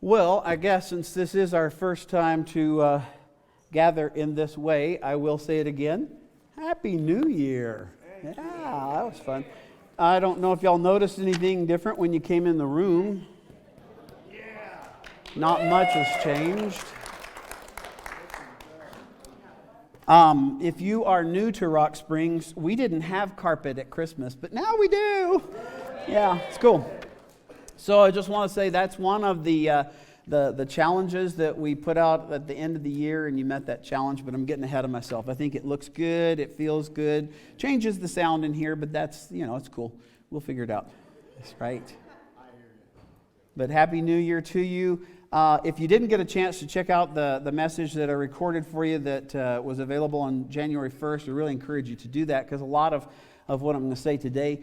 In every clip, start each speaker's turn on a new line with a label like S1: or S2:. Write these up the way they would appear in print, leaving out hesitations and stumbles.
S1: Well, I guess since this is our first time to gather in this way, I will say it again. Happy New Year. Yeah, that was fun. I don't know if y'all noticed anything different when you came in the room. Not much has changed. If you are new to Rock Springs, we didn't have carpet at Christmas, but now we do. Yeah, it's cool. So I just want to say that's one of the challenges that we put out at the end of the year, and you met that challenge, but I'm getting ahead of myself. I think it looks good, it feels good, changes the sound in here, but that's, it's cool. We'll figure it out. That's right. But Happy New Year to you. If you didn't get a chance to check out the message that I recorded for you that was available on January 1st, I really encourage you to do that, because a lot of what I'm going to say today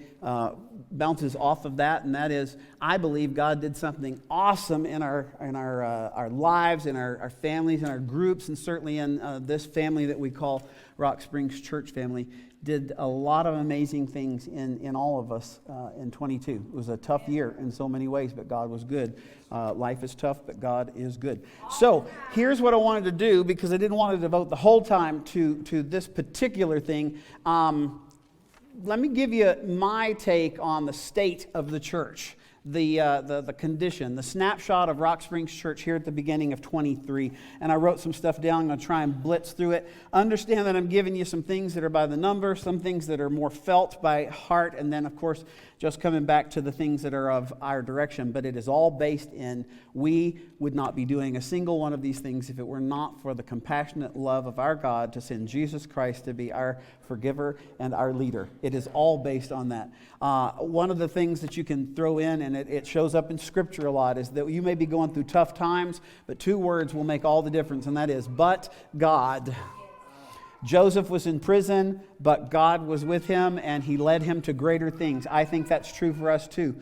S1: bounces off of that, and that is, I believe God did something awesome in our lives, in our families, in our groups, and certainly in this family that we call Rock Springs Church family. Did a lot of amazing things in all of us in 22. It was a tough year in so many ways, but God was good. Life is tough, but God is good. So here's what I wanted to do, because I didn't want to devote the whole time to this particular thing. Let me give you my take on the state of the church, the condition, the snapshot of Rock Springs Church here at the beginning of 23. And I wrote some stuff down. I'm going to try and blitz through it. Understand that I'm giving you some things that are by the number, some things that are more felt by heart, and then, of course, just coming back to the things that are of our direction. But it is all based in, we would not be doing a single one of these things if it were not for the compassionate love of our God to send Jesus Christ to be our forgiver and our leader. It is all based on that. One of the things that you can throw in, and it shows up in Scripture a lot, is that you may be going through tough times, but two words will make all the difference, and that is, but God. Joseph was in prison, but God was with him, and he led him to greater things. I think that's true for us too.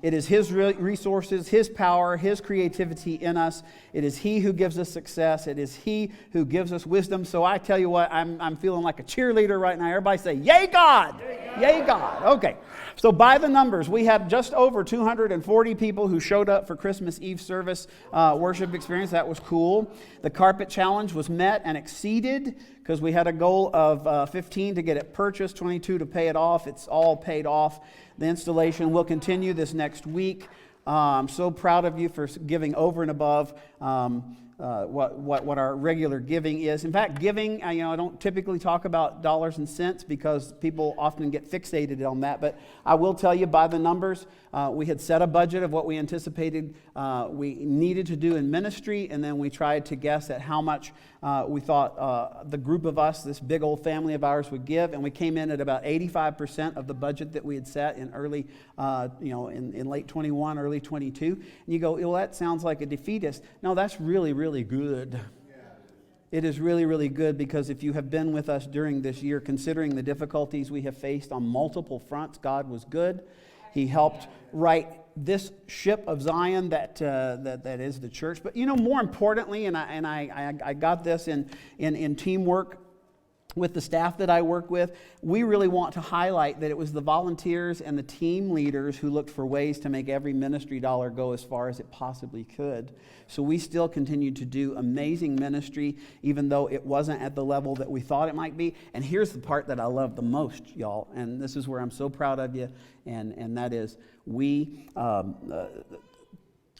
S1: It is His resources, His power, His creativity in us. It is He who gives us success. It is He who gives us wisdom. So I tell you what, I'm feeling like a cheerleader right now. Everybody say, yay God! Yay God! Okay. So by the numbers, we had just over 240 people who showed up for Christmas Eve service worship experience. That was cool. The carpet challenge was met and exceeded, because we had a goal of 15 to get it purchased, 22 to pay it off. It's all paid off. The installation will continue this next week. I'm so proud of you for giving over and above what our regular giving is. In fact, giving, I don't typically talk about dollars and cents because people often get fixated on that. But I will tell you, by the numbers, we had set a budget of what we anticipated we needed to do in ministry, and then we tried to guess at how much we thought the group of us, this big old family of ours, would give, and we came in at about 85% of the budget that we had set in early, in late 21, early 22. And you go, well, that sounds like a defeatist. No, that's really, really good. It is really, really good, because if you have been with us during this year, considering the difficulties we have faced on multiple fronts, God was good. He helped right this ship of Zion that is the church. But more importantly, and I got this in teamwork with the staff that I work with, we really want to highlight that it was the volunteers and the team leaders who looked for ways to make every ministry dollar go as far as it possibly could. So we still continue to do amazing ministry, even though it wasn't at the level that we thought it might be. And here's the part that I love the most, y'all, and this is where I'm so proud of you, and that is we...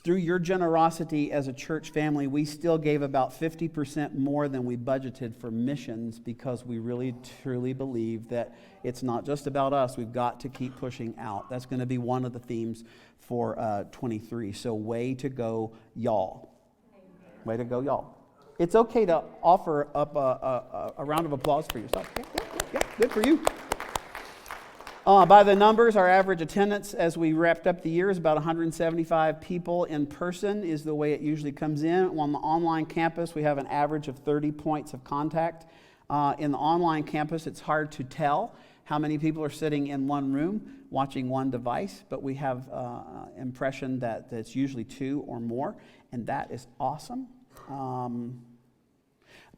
S1: through your generosity as a church family, we still gave about 50% more than we budgeted for missions, because we really, truly believe that it's not just about us. We've got to keep pushing out. That's going to be one of the themes for 23. So way to go, y'all. Way to go, y'all. It's okay to offer up a round of applause for yourself. Yeah, good for you. By the numbers, our average attendance as we wrapped up the year is about 175 people in person is the way it usually comes in. On the online campus, we have an average of 30 points of contact. In the online campus, it's hard to tell how many people are sitting in one room watching one device, but we have impression that it's usually 2 or more, and that is awesome.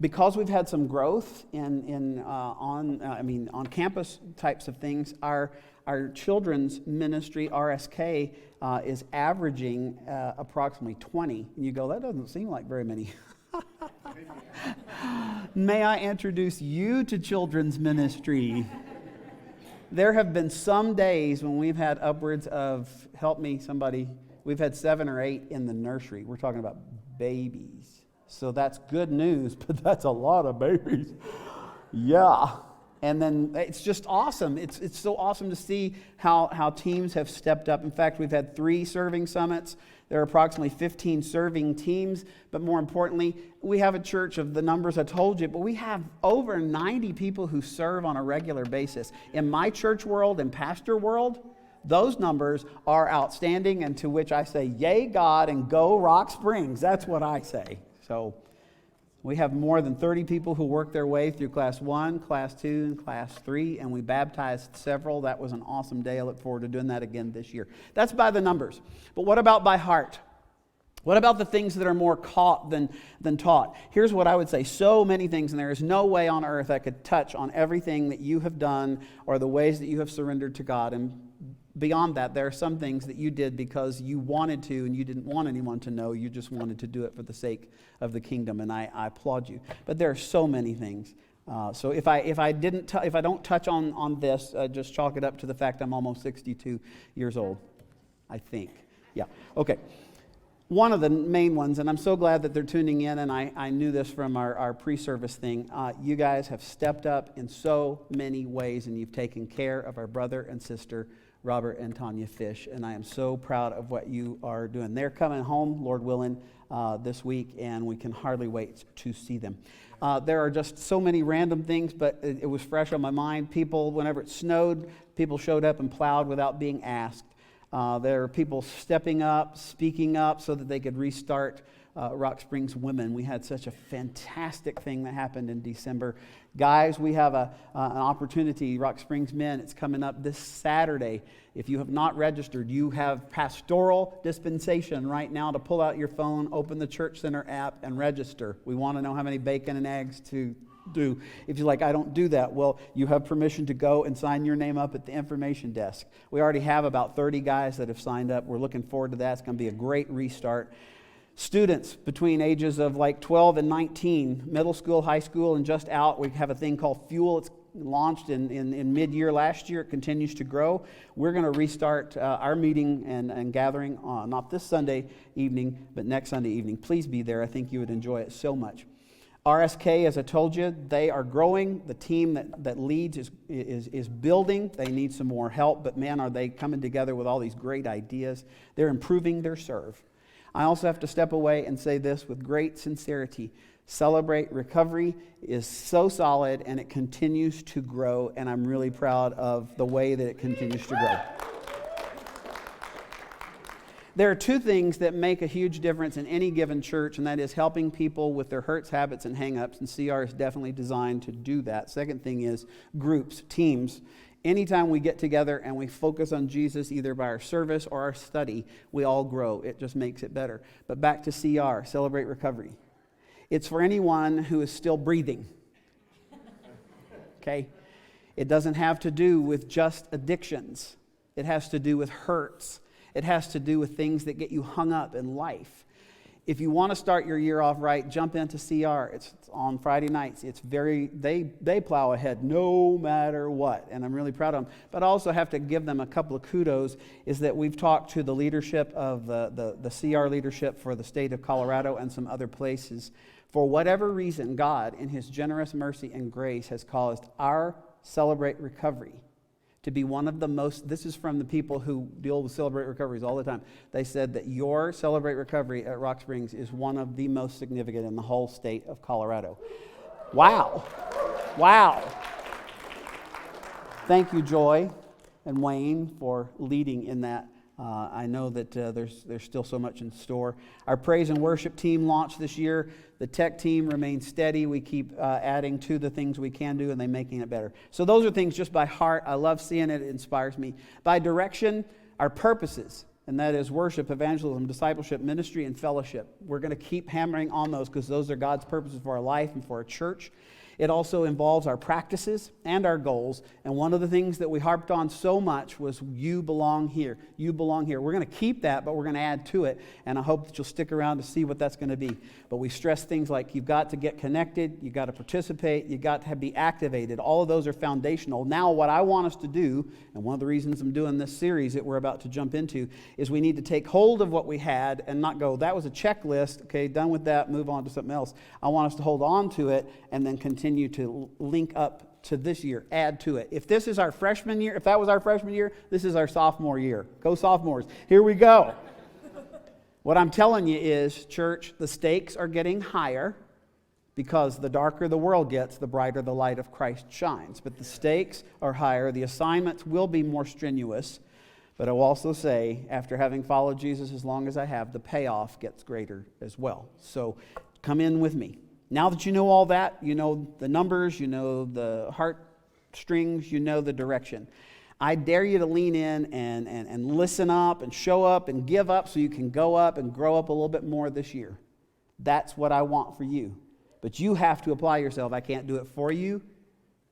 S1: Because we've had some growth on campus types of things, our our children's ministry, RSK, is averaging approximately 20. And you go, that doesn't seem like very many. May I introduce you to children's ministry? There have been some days when we've had upwards of, help me somebody, we've had 7 or 8 in the nursery. We're talking about babies. So that's good news, but that's a lot of babies. Yeah. And then it's just awesome. It's so awesome to see how teams have stepped up. In fact, we've had 3 serving summits. There are approximately 15 serving teams. But more importantly, we have a church of the numbers I told you, but we have over 90 people who serve on a regular basis. In my church world and pastor world, those numbers are outstanding, and to which I say, yay God and go Rock Springs. That's what I say. So we have more than 30 people who work their way through Class 1, Class 2, and Class 3, and we baptized several. That was an awesome day. I look forward to doing that again this year. That's by the numbers. But what about by heart? What about the things that are more caught than taught? Here's what I would say. So many things, and there is no way on earth I could touch on everything that you have done or the ways that you have surrendered to God. And beyond that, there are some things that you did because you wanted to and you didn't want anyone to know. You just wanted to do it for the sake of the kingdom, and I applaud you. But there are so many things. So if I don't touch on this, just chalk it up to the fact I'm almost 62 years old, I think. Yeah, okay. One of the main ones, and I'm so glad that they're tuning in, and I knew this from our pre-service thing, you guys have stepped up in so many ways, and you've taken care of our brother and sister, Robert and Tanya Fish, and I am so proud of what you are doing. They're coming home, Lord willing, this week, and we can hardly wait to see them. There are just so many random things, but it was fresh on my mind. People, whenever it snowed, people showed up and plowed without being asked. There are people stepping up, speaking up so that they could restart Rock Springs Women. We had such a fantastic thing that happened in December. Guys, we have an opportunity, Rock Springs Men. It's coming up this Saturday. If you have not registered, you have pastoral dispensation right now to pull out your phone, open the Church Center app, and register. We want to know how many bacon and eggs to do. If you're like, I don't do that, well, you have permission to go and sign your name up at the information desk. We already have about 30 guys that have signed up. We're looking forward to that. It's going to be a great restart. Students between ages of like 12 and 19, middle school, high school, and just out, we have a thing called Fuel. It's launched in mid-year last year. It continues to grow. We're going to restart our meeting and gathering, not this Sunday evening, but next Sunday evening. Please be there. I think you would enjoy it so much. RSK, as I told you, they are growing. The team that leads is building. They need some more help, but man, are they coming together with all these great ideas. They're improving their serve. I also have to step away and say this with great sincerity. Celebrate Recovery is so solid, and it continues to grow, and I'm really proud of the way that it continues to grow. There are 2 things that make a huge difference in any given church, and that is helping people with their hurts, habits, and hang-ups, and CR is definitely designed to do that. Second thing is groups, teams. Anytime we get together and we focus on Jesus, either by our service or our study, we all grow. It just makes it better. But back to CR, Celebrate Recovery. It's for anyone who is still breathing. Okay? It doesn't have to do with just addictions. It has to do with hurts. It has to do with things that get you hung up in life. If you want to start your year off right, jump into CR. It's on Friday nights. It's they plow ahead no matter what, and I'm really proud of them. But I also have to give them a couple of kudos, is that we've talked to the leadership of the CR leadership for the state of Colorado and some other places. For whatever reason, God, in His generous mercy and grace, has caused our Celebrate Recovery to be one of the most, this is from the people who deal with Celebrate Recoveries all the time. They said that your Celebrate Recovery at Rock Springs is one of the most significant in the whole state of Colorado. Wow. Wow. Thank you, Joy and Wayne, for leading in that. I know that there's still so much in store. Our praise and worship team launched this year. The tech team remains steady. We keep adding to the things we can do, and they're making it better. So those are things just by heart. I love seeing it. It inspires me. By direction, our purposes, and that is worship, evangelism, discipleship, ministry, and fellowship. We're going to keep hammering on those because those are God's purposes for our life and for our church. It also involves our practices and our goals. And one of the things that we harped on so much was you belong here. You belong here. We're going to keep that, but we're going to add to it. And I hope that you'll stick around to see what that's going to be. But we stress things like you've got to get connected, you've got to participate, you've got to be activated. All of those are foundational. Now what I want us to do, and one of the reasons I'm doing this series that we're about to jump into, is we need to take hold of what we had and not go, that was a checklist, okay, done with that, move on to something else. I want us to hold on to it and then continue to link up to this year, add to it. If this is our freshman year, if that was our freshman year, this is our sophomore year. Go sophomores. Here we go. What I'm telling you is, church, the stakes are getting higher because the darker the world gets, the brighter the light of Christ shines. But the stakes are higher. The assignments will be more strenuous. But I will also say, after having followed Jesus as long as I have, the payoff gets greater as well. So come in with me. Now that you know all that, you know the numbers, you know the heartstrings, you know the direction. I dare you to lean in and listen up and show up and give up so you can go up and grow up a little bit more this year. That's what I want for you. But you have to apply yourself. I can't do it for you,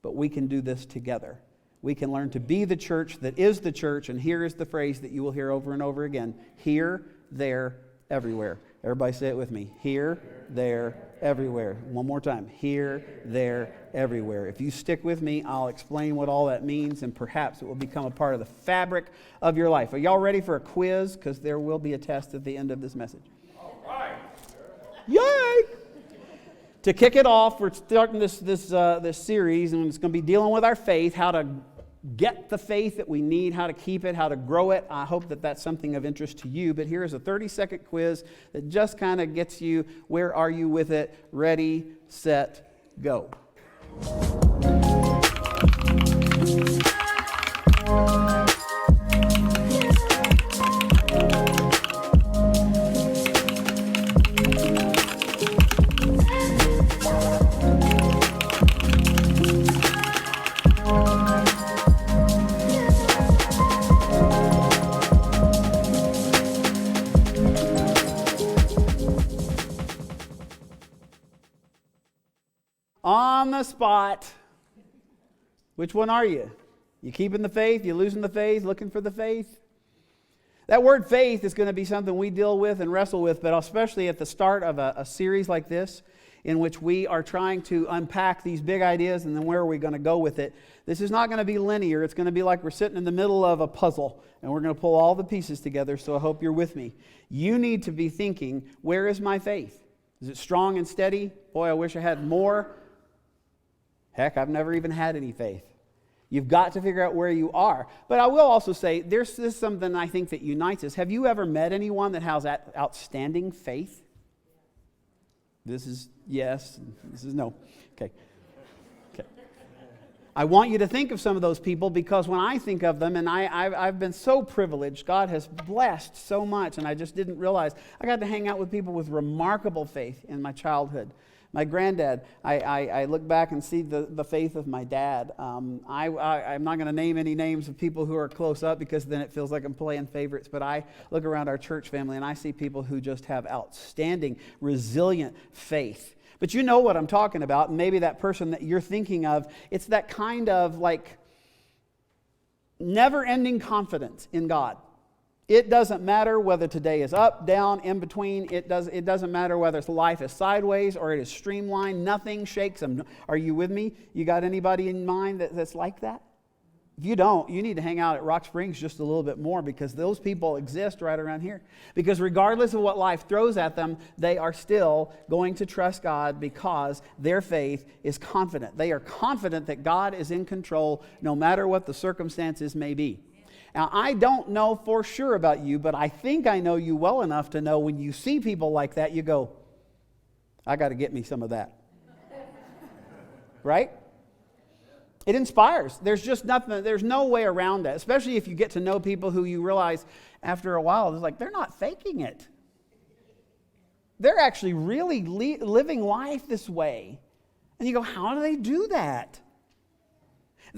S1: but we can do this together. We can learn to be the church that is the church, and here is the phrase that you will hear over and over again. Here, there, everywhere. Everybody say it with me. Here, there, everywhere. One more time. Here, there, everywhere. If you stick with me, I'll explain what all that means, and perhaps it will become a part of the fabric of your life. Are y'all ready for a quiz? Because there will be a test at the end of this message.
S2: All right.
S1: Yay! To kick it off, we're starting this series, and it's going to be dealing with our faith, how to get the faith that we need, how to keep it, how to grow it. I hope that that's something of interest to you. But here is a 30-second quiz that just kind of gets you, where are you with it? Ready, set, go. On the spot. Which one are you? You keeping the faith? You losing the faith? Looking for the faith? That word faith is going to be something we deal with and wrestle with, but especially at the start of a series like this, in which we are trying to unpack these big ideas and then where are we going to go with it. This is not going to be linear. It's going to be like we're sitting in the middle of a puzzle and we're going to pull all the pieces together, so I hope you're with me. You need to be thinking, where is my faith? Is it strong and steady? Boy, I wish I had more. Heck, I've never even had any faith. You've got to figure out where you are. But I will also say, there's something I think that unites us. Have you ever met anyone that has outstanding faith? This is yes, this is no. Okay. I want you to think of some of those people, because when I think of them, and I've been so privileged, God has blessed so much, and I just didn't realize. I got to hang out with people with remarkable faith in my childhood. My granddad, I look back and see the faith of my dad. I'm not going to name any names of people who are close up, because then it feels like I'm playing favorites. But I look around our church family and I see people who just have outstanding, resilient faith. But you know what I'm talking about. And maybe that person that you're thinking of, it's that kind of like never-ending confidence in God. It doesn't matter whether today is up, down, in between. It doesn't matter whether life is sideways or it is streamlined. Nothing shakes them. Are you with me? You got anybody in mind that's like that? If you don't, you need to hang out at Rock Springs just a little bit more, because those people exist right around here. Because regardless of what life throws at them, they are still going to trust God, because their faith is confident. They are confident that God is in control no matter what the circumstances may be. Now, I don't know for sure about you, but I think I know you well enough to know when you see people like that, you go, I got to get me some of that. Right? It inspires. There's just nothing, there's no way around it, especially if you get to know people who you realize after a while, it's like they're not faking it. They're actually really living life this way. And you go, how do they do that?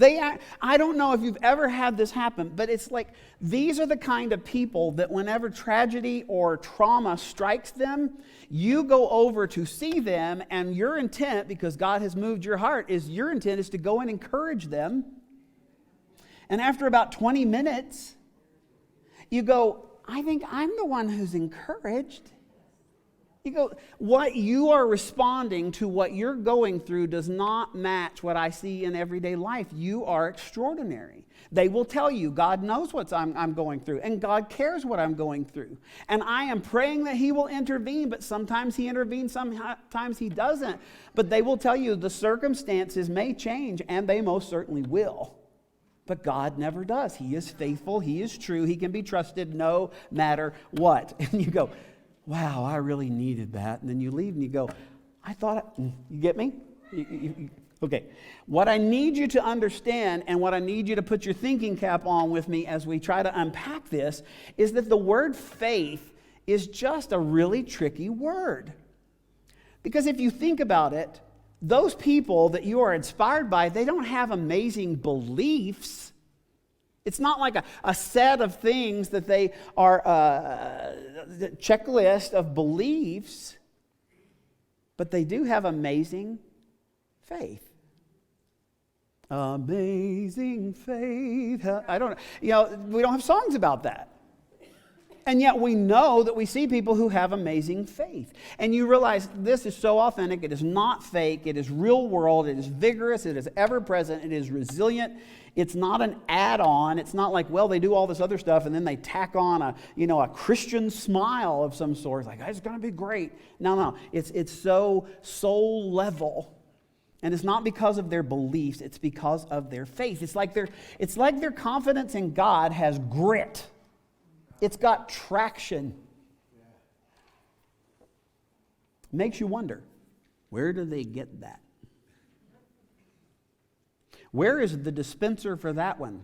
S1: I don't know if you've ever had this happen, but it's like these are the kind of people that whenever tragedy or trauma strikes them, you go over to see them, and your intent, because God has moved your heart, is to go and encourage them. And after about 20 minutes, you go, I think I'm the one who's encouraged. You go, what you are responding to, what you're going through, does not match what I see in everyday life. You are extraordinary. They will tell you, God knows what I'm going through, and God cares what I'm going through. And I am praying that He will intervene, but sometimes He intervenes, sometimes He doesn't. But they will tell you the circumstances may change, and they most certainly will. But God never does. He is faithful. He is true. He can be trusted no matter what. And you go, wow, I really needed that. And then you leave and you go, you get me? Okay. What I need you to understand, and what I need you to put your thinking cap on with me as we try to unpack this, is that the word faith is just a really tricky word. Because if you think about it, those people that you are inspired by, they don't have amazing beliefs. It's not like a set of things that they are a checklist of beliefs, but they do have amazing faith. Amazing faith. I don't know. We don't have songs about that. And yet we know that we see people who have amazing faith. And you realize this is so authentic. It is not fake. It is real world. It is vigorous. It is ever present. It is resilient. It's not an add-on. It's not like, well, they do all this other stuff and then they tack on a Christian smile of some sort. It's like, it's going to be great. No. It's so soul level. And it's not because of their beliefs. It's because of their faith. It's like their confidence in God has grit. It's got traction. Makes you wonder, where do they get that? Where is the dispenser for that one?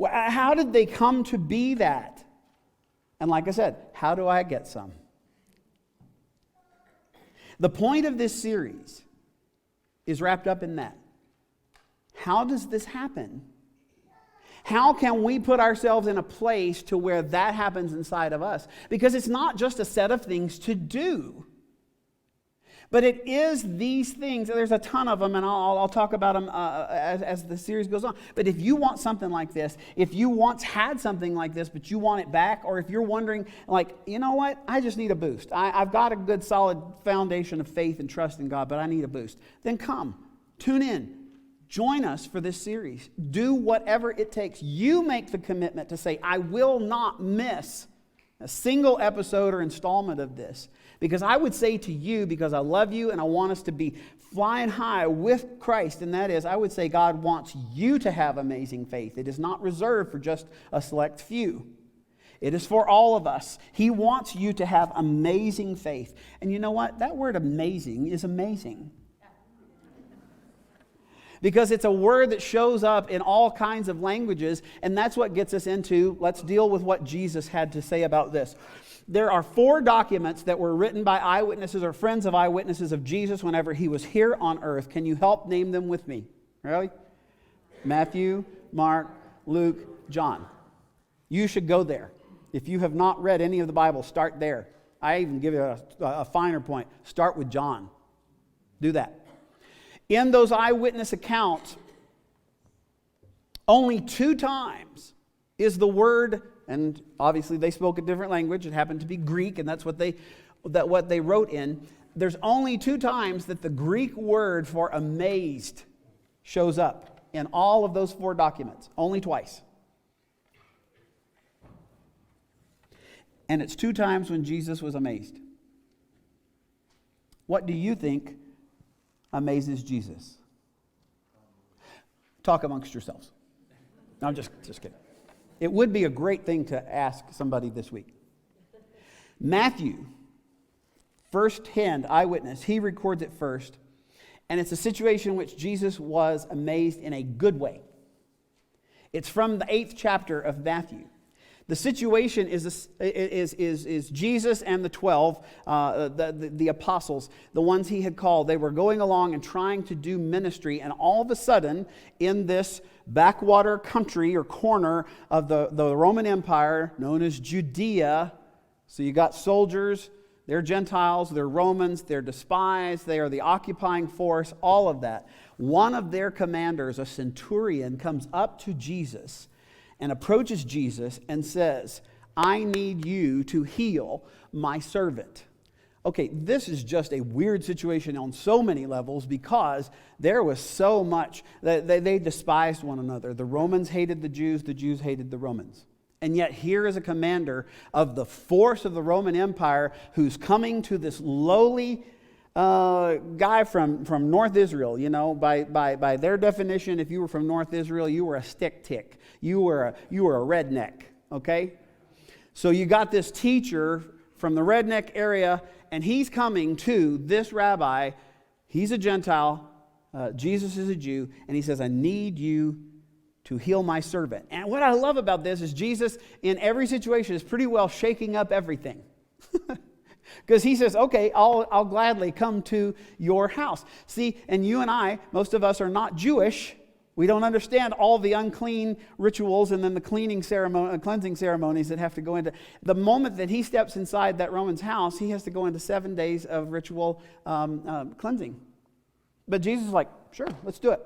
S1: How did they come to be that? And like I said, how do I get some? The point of this series is wrapped up in that. How does this happen? How can we put ourselves in a place to where that happens inside of us? Because it's not just a set of things to do. But it is these things. There's a ton of them, and I'll talk about them as the series goes on. But if you want something like this, if you once had something like this, but you want it back, or if you're wondering, like, you know what, I just need a boost. I've got a good, solid foundation of faith and trust in God, but I need a boost. Then come, tune in. Join us for this series. Do whatever it takes. You make the commitment to say, I will not miss a single episode or installment of this. Because I would say to you, because I love you and I want us to be flying high with Christ, and that is, I would say God wants you to have amazing faith. It is not reserved for just a select few. It is for all of us. He wants you to have amazing faith. And you know what? That word amazing is amazing. Because it's a word that shows up in all kinds of languages, and that's what gets us into, let's deal with what Jesus had to say about this. There are 4 documents that were written by eyewitnesses or friends of eyewitnesses of Jesus whenever he was here on earth. Can you help name them with me? Really? Matthew, Mark, Luke, John. You should go there. If you have not read any of the Bible, start there. I even give you a finer point. Start with John. Do that. In those eyewitness accounts, only 2 times is the word, and obviously they spoke a different language. It happened to be Greek, and that's what they wrote in. There's only 2 times that the Greek word for amazed shows up in all of those 4 documents. Only twice. And it's 2 times when Jesus was amazed. What do you think amazes Jesus? Talk amongst yourselves. No, I'm just kidding. It would be a great thing to ask somebody this week. Matthew, first-hand eyewitness, he records it first. And it's a situation in which Jesus was amazed in a good way. It's from the 8th chapter of Matthew. The situation is Jesus and the 12, the apostles, the ones he had called. They were going along and trying to do ministry, and all of a sudden, in this backwater country or corner of the Roman Empire known as Judea, so you got soldiers, they're Gentiles, they're Romans, they're despised, they are the occupying force, all of that. One of their commanders, a centurion, comes up to Jesus and approaches Jesus and says, I need you to heal my servant. Okay, this is just a weird situation on so many levels because there was so much that they despised one another. The Romans hated the Jews hated the Romans. And yet here is a commander of the force of the Roman Empire who's coming to this lowly guy from North Israel. You know, by their definition, if you were from North Israel, you were a stick tick. You were a redneck, okay? So you got this teacher from the redneck area, and he's coming to this rabbi. He's a Gentile. Jesus is a Jew. And he says, I need you to heal my servant. And what I love about this is Jesus, in every situation, is pretty well shaking up everything. Because he says, okay, I'll gladly come to your house. See, and you and I, most of us are not Jewish. We don't understand all the unclean rituals and then the cleansing ceremonies that have to go into. The moment that he steps inside that Roman's house, he has to go into 7 days of ritual cleansing. But Jesus is like, sure, let's do it.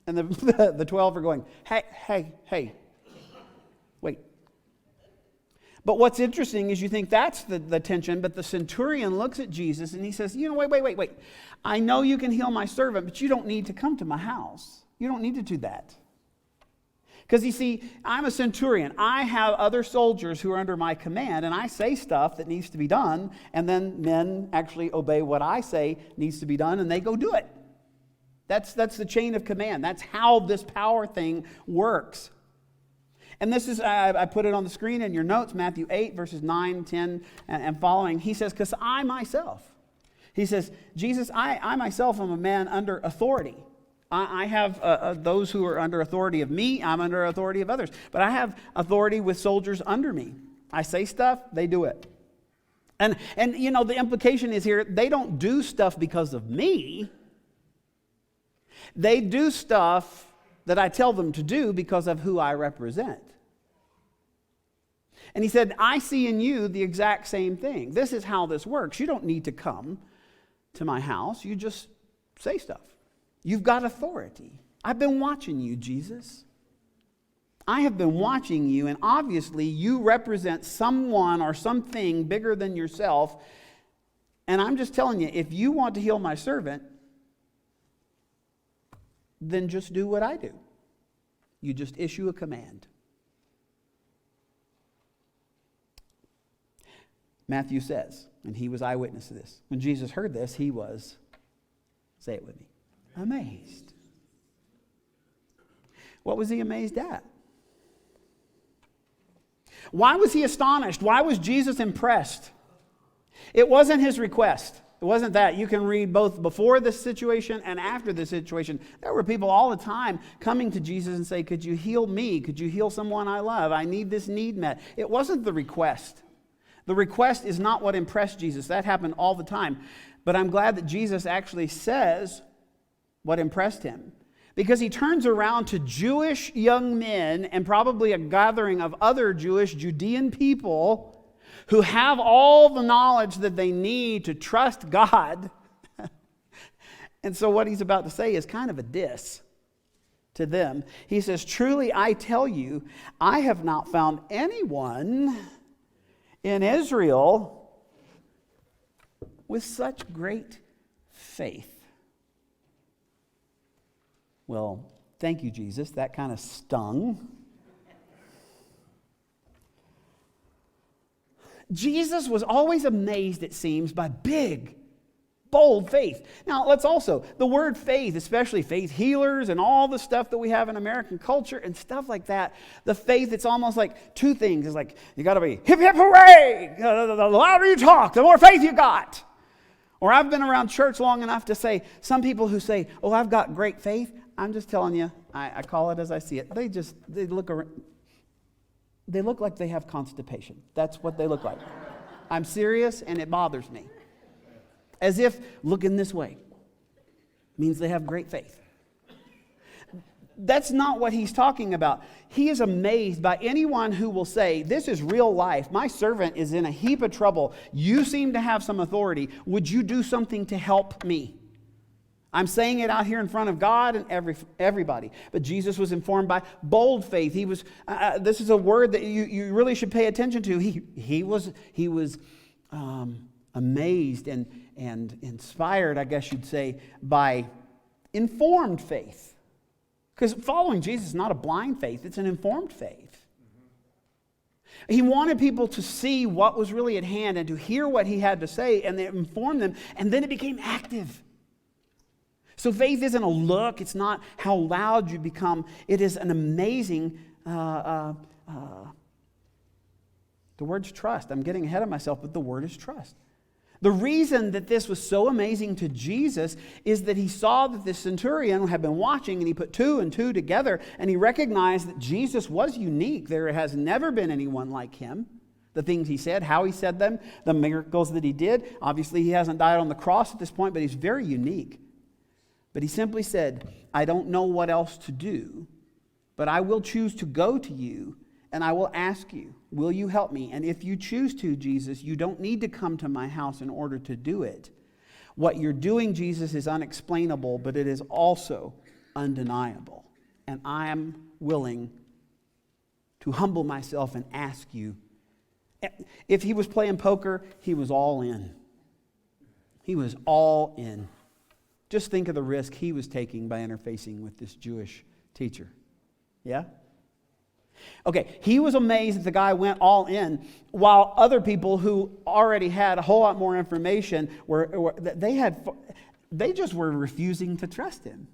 S1: And the 12 are going, hey, wait. But what's interesting is you think that's the tension, but the centurion looks at Jesus and he says, wait. I know you can heal my servant, but you don't need to come to my house. You don't need to do that. Because you see, I'm a centurion. I have other soldiers who are under my command, and I say stuff that needs to be done, and then men actually obey what I say needs to be done, and they go do it. That's the chain of command. That's how this power thing works. And this is, I put it on the screen in your notes, Matthew 8, verses 9, 10, and following. He says, because I myself, he says, Jesus, I myself am a man under authority. I have those who are under authority of me. I'm under authority of others. But I have authority with soldiers under me. I say stuff, they do it. And you know, the implication is here, they don't do stuff because of me. They do stuff that I tell them to do because of who I represent. And he said, I see in you the exact same thing. This is how this works. You don't need to come to my house. You just say stuff. You've got authority. I've been watching you, Jesus. I have been watching you, and obviously you represent someone or something bigger than yourself. And I'm just telling you, if you want to heal my servant, then just do what I do. You just issue a command. Matthew says, and he was eyewitness to this, when Jesus heard this, he was, say it with me, amazed. What was he amazed at? Why was he astonished? Why was Jesus impressed? It wasn't his request. It wasn't that. You can read both before this situation and after this situation. There were people all the time coming to Jesus and say, could you heal me? Could you heal someone I love? I need this need met. It wasn't the request. The request is not what impressed Jesus. That happened all the time. But I'm glad that Jesus actually says what impressed him. Because he turns around to Jewish young men and probably a gathering of other Judean people who have all the knowledge that they need to trust God. And so what he's about to say is kind of a diss to them. He says, truly I tell you, I have not found anyone in Israel with such great faith. Well, thank you, Jesus. That kind of stung. Jesus was always amazed, it seems, by big, bold faith. Now, let's also, the word faith, especially faith healers and all the stuff that we have in American culture and stuff like that, the faith, it's almost like two things. It's like, you got to be hip, hip, hooray! The louder you talk, the more faith you got. Or I've been around church long enough to say, some people who say, oh, I've got great faith, I'm just telling you, I call it as I see it. They look around. They look like they have constipation. That's what they look like. I'm serious, and it bothers me. As if looking this way means they have great faith. That's not what he's talking about. He is amazed by anyone who will say, this is real life. My servant is in a heap of trouble. You seem to have some authority. Would you do something to help me? I'm saying it out here in front of God and everybody. But Jesus was informed by bold faith. He was. This is a word that you really should pay attention to. He was amazed and inspired, I guess you'd say, by informed faith. Because following Jesus is not a blind faith, it's an informed faith. He wanted people to see what was really at hand and to hear what he had to say, and it informed them, and then it became active. So faith isn't a look, it's not how loud you become, it is an amazing, the word's trust. I'm getting ahead of myself, but the word is trust. The reason that this was so amazing to Jesus is that he saw that the centurion had been watching, and he put two and two together, and he recognized that Jesus was unique. There has never been anyone like him. The things he said, how he said them, the miracles that he did. Obviously, he hasn't died on the cross at this point, but he's very unique. But he simply said, I don't know what else to do, but I will choose to go to you, and I will ask you, will you help me? And if you choose to, Jesus, you don't need to come to my house in order to do it. What you're doing, Jesus, is unexplainable, but it is also undeniable. And I am willing to humble myself and ask you. If he was playing poker, he was all in. He was all in. Just think of the risk he was taking by interfacing with this Jewish teacher. Yeah? Okay, he was amazed that the guy went all in, while other people who already had a whole lot more information they just were refusing to trust him.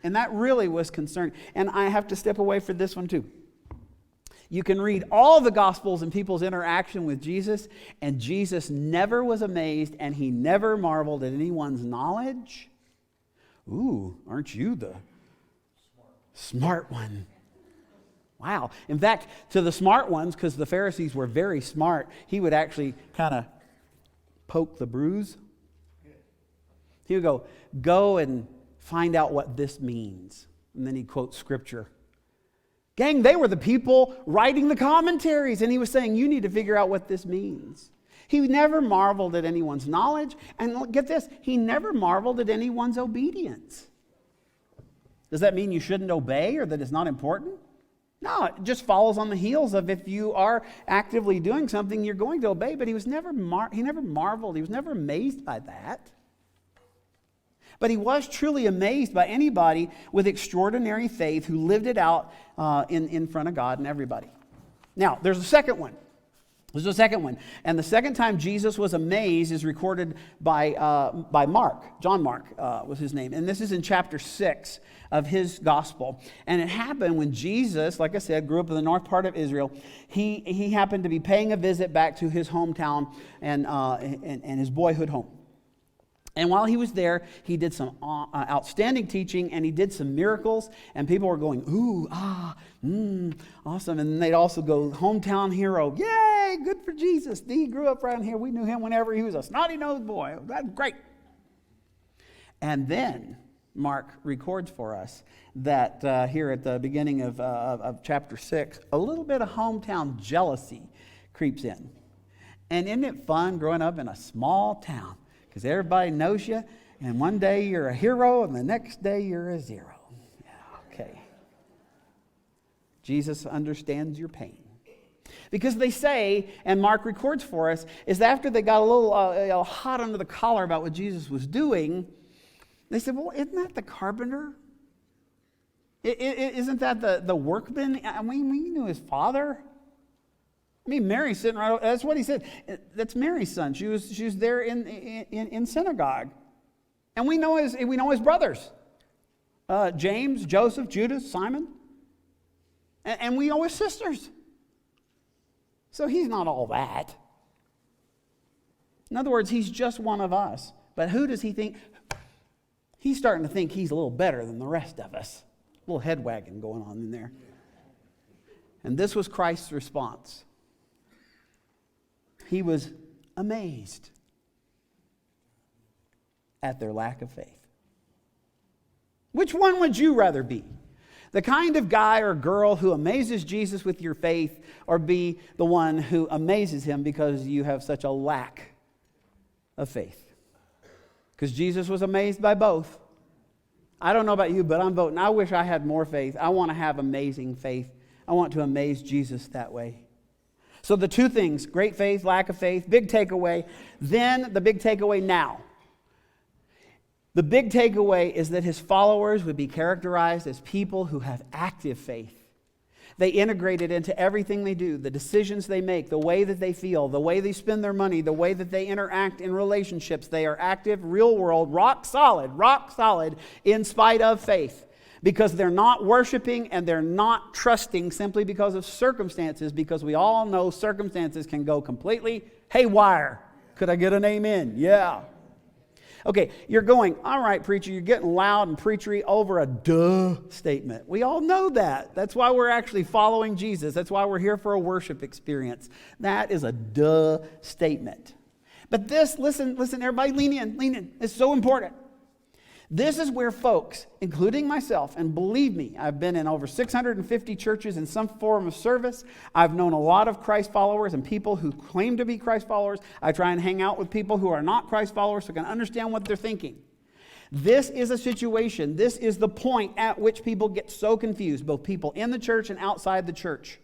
S1: And that really was concerning. And I have to step away for this one too. You can read all the Gospels and people's interaction with Jesus, and Jesus never was amazed, and he never marveled at anyone's knowledge. Ooh, aren't you the smart one? Wow. In fact, to the smart ones, because the Pharisees were very smart, he would actually kind of poke the bruise. He would go and find out what this means. And then he'd quote scripture. Gang, they were the people writing the commentaries, and he was saying, you need to figure out what this means. He never marveled at anyone's knowledge, and get this, he never marveled at anyone's obedience. Does that mean you shouldn't obey or that it's not important? No, it just follows on the heels of if you are actively doing something, you're going to obey. But he never marveled. He was never amazed by that. But he was truly amazed by anybody with extraordinary faith who lived it out in front of God and everybody. Now, there's a second one. There's a second one. And the second time Jesus was amazed is recorded by Mark. John Mark was his name. And this is in chapter 6 of his gospel. And it happened when Jesus, like I said, grew up in the north part of Israel. He happened to be paying a visit back to his hometown and his boyhood home. And while he was there, he did some outstanding teaching, and he did some miracles, and people were going, ooh, awesome. And they'd also go, hometown hero, yay, good for Jesus. He grew up around here. We knew him whenever he was a snotty-nosed boy. That's great. And then Mark records for us that here at the beginning of chapter 6, a little bit of hometown jealousy creeps in. And isn't it fun growing up in a small town? Because everybody knows you, and one day you're a hero, and the next day you're a zero. Yeah, okay. Jesus understands your pain. Because they say, and Mark records for us, is after they got a little hot under the collar about what Jesus was doing, they said, well, isn't that the carpenter? Isn't that the workman? I mean, we knew his father. I mean, Mary's sitting right over, that's what he said. That's Mary's son. She was there in synagogue. And we know his brothers. James, Joseph, Judas, Simon. And we know his sisters. So he's not all that. In other words, he's just one of us. But who does he think? He's starting to think he's a little better than the rest of us. A little head wagging going on in there. And this was Christ's response. He was amazed at their lack of faith. Which one would you rather be? The kind of guy or girl who amazes Jesus with your faith, or be the one who amazes him because you have such a lack of faith? Because Jesus was amazed by both. I don't know about you, but I'm voting. I wish I had more faith. I want to have amazing faith. I want to amaze Jesus that way. So the two things, great faith, lack of faith, big takeaway. Then the big takeaway now. The big takeaway is that his followers would be characterized as people who have active faith. They integrate it into everything they do, the decisions they make, the way that they feel, the way they spend their money, the way that they interact in relationships. They are active, real world, rock solid in spite of faith. Because they're not worshiping and they're not trusting simply because of circumstances, because we all know circumstances can go completely haywire. Could I get an amen? Yeah. Okay, you're going, all right, preacher, you're getting loud and preachery over a duh statement. We all know that. That's why we're actually following Jesus. That's why we're here for a worship experience. That is a duh statement. But this, listen, everybody lean in. It's so important. This is where folks, including myself, and believe me, I've been in over 650 churches in some form of service. I've known a lot of Christ followers and people who claim to be Christ followers. I try and hang out with people who are not Christ followers so I can understand what they're thinking. This is a situation, this is the point at which people get so confused, both people in the church and outside the church.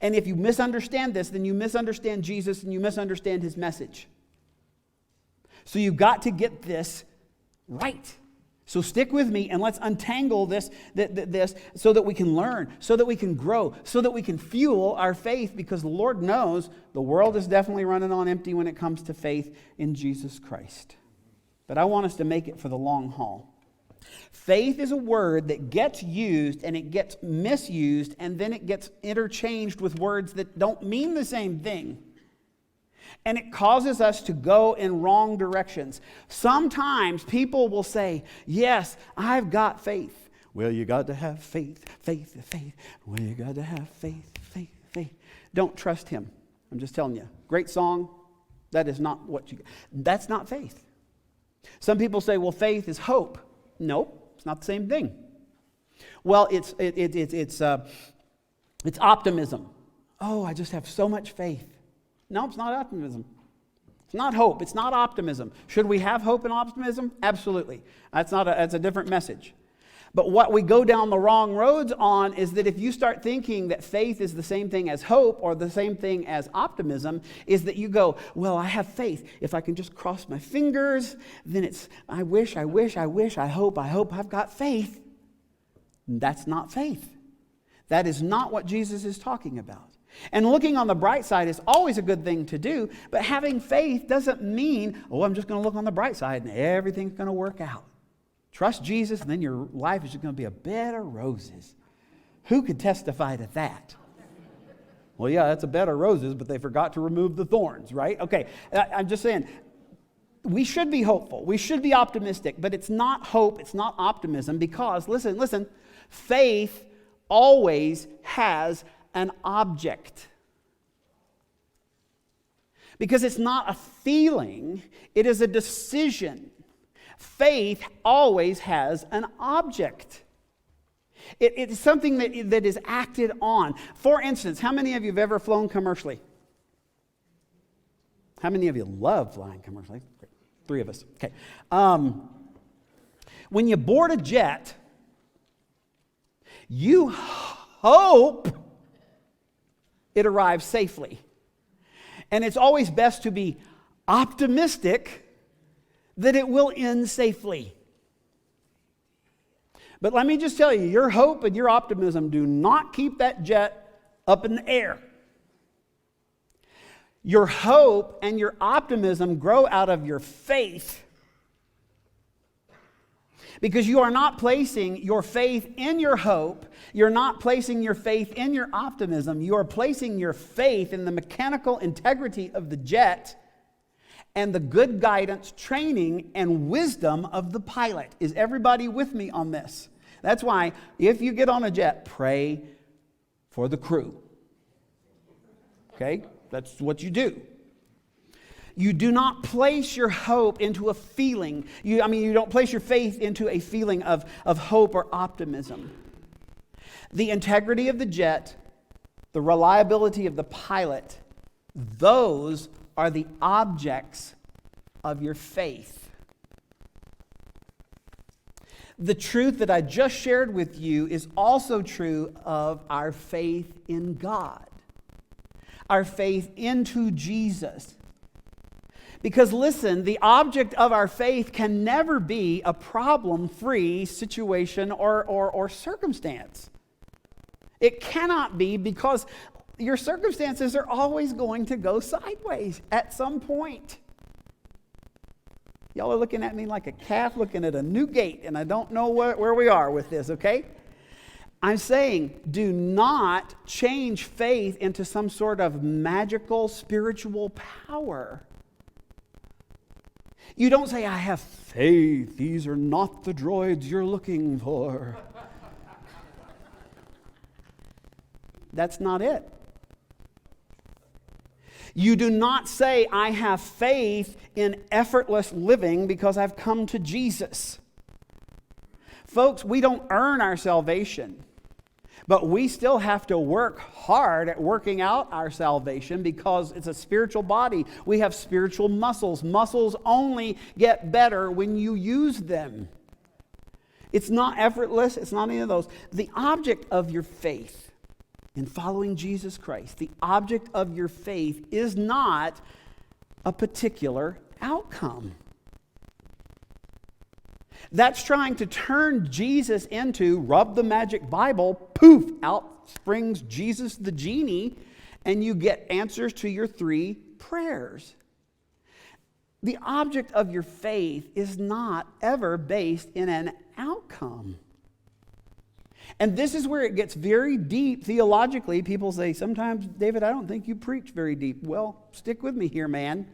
S1: And if you misunderstand this, then you misunderstand Jesus and you misunderstand his message. So you've got to get this right. So stick with me and let's untangle this so that we can learn, so that we can grow, so that we can fuel our faith, because the Lord knows the world is definitely running on empty when it comes to faith in Jesus Christ. But I want us to make it for the long haul. Faith is a word that gets used and it gets misused, and then it gets interchanged with words that don't mean the same thing. And it causes us to go in wrong directions. Sometimes people will say, yes, I've got faith. Well, you got to have faith. Well, you got to have faith. Don't trust him. I'm just telling you. Great song. That is not what you... That's not faith. Some people say, well, faith is hope. Nope, it's not the same thing. Well, it's optimism. Oh, I just have so much faith. No, it's not optimism. It's not hope. It's not optimism. Should we have hope and optimism? Absolutely. That's a different message. But what we go down the wrong roads on is that if you start thinking that faith is the same thing as hope or the same thing as optimism, is that you go, well, I have faith. If I can just cross my fingers, then it's, I wish, I hope I've got faith. That's not faith. That is not what Jesus is talking about. And looking on the bright side is always a good thing to do, but having faith doesn't mean, oh, I'm just going to look on the bright side and everything's going to work out. Trust Jesus and then your life is just going to be a bed of roses. Who could testify to that? Well, yeah, that's a bed of roses, but they forgot to remove the thorns, right? Okay, I'm just saying, we should be hopeful. We should be optimistic, but it's not hope, it's not optimism, because, listen, faith always has an object. Because it's not a feeling, it is a decision. Faith always has an object. It's something that is acted on. For instance, how many of you have ever flown commercially? How many of you love flying commercially? Great. 3 of us. Okay. When you board a jet, you hope it arrives safely. And it's always best to be optimistic that it will end safely. But let me just tell you, your hope and your optimism do not keep that jet up in the air. Your hope and your optimism grow out of your faith. Because you are not placing your faith in your hope. You're not placing your faith in your optimism. You are placing your faith in the mechanical integrity of the jet and the good guidance, training, and wisdom of the pilot. Is everybody with me on this? That's why if you get on a jet, pray for the crew. Okay? That's what you do. You do not place your hope into a feeling. You don't place your faith into a feeling of hope or optimism. The integrity of the jet, the reliability of the pilot, those are the objects of your faith. The truth that I just shared with you is also true of our faith in God, our faith into Jesus. Because listen, the object of our faith can never be a problem-free situation or circumstance. It cannot be, because your circumstances are always going to go sideways at some point. Y'all are looking at me like a calf looking at a new gate, and I don't know where we are with this, okay? I'm saying, do not change faith into some sort of magical spiritual power. You don't say, I have faith. These are not the droids you're looking for. That's not it. You do not say, I have faith in effortless living because I've come to Jesus. Folks, we don't earn our salvation, but we still have to work hard at working out our salvation because it's a spiritual body. We have spiritual muscles. Muscles only get better when you use them. It's not effortless. It's not any of those. The object of your faith in following Jesus Christ, the object of your faith is not a particular outcome. That's trying to turn Jesus into, rub the magic Bible, poof, out springs Jesus the genie, and you get answers to your 3 prayers. The object of your faith is not ever based in an outcome. And this is where it gets very deep theologically. People say, sometimes, David, I don't think you preach very deep. Well, stick with me here, man.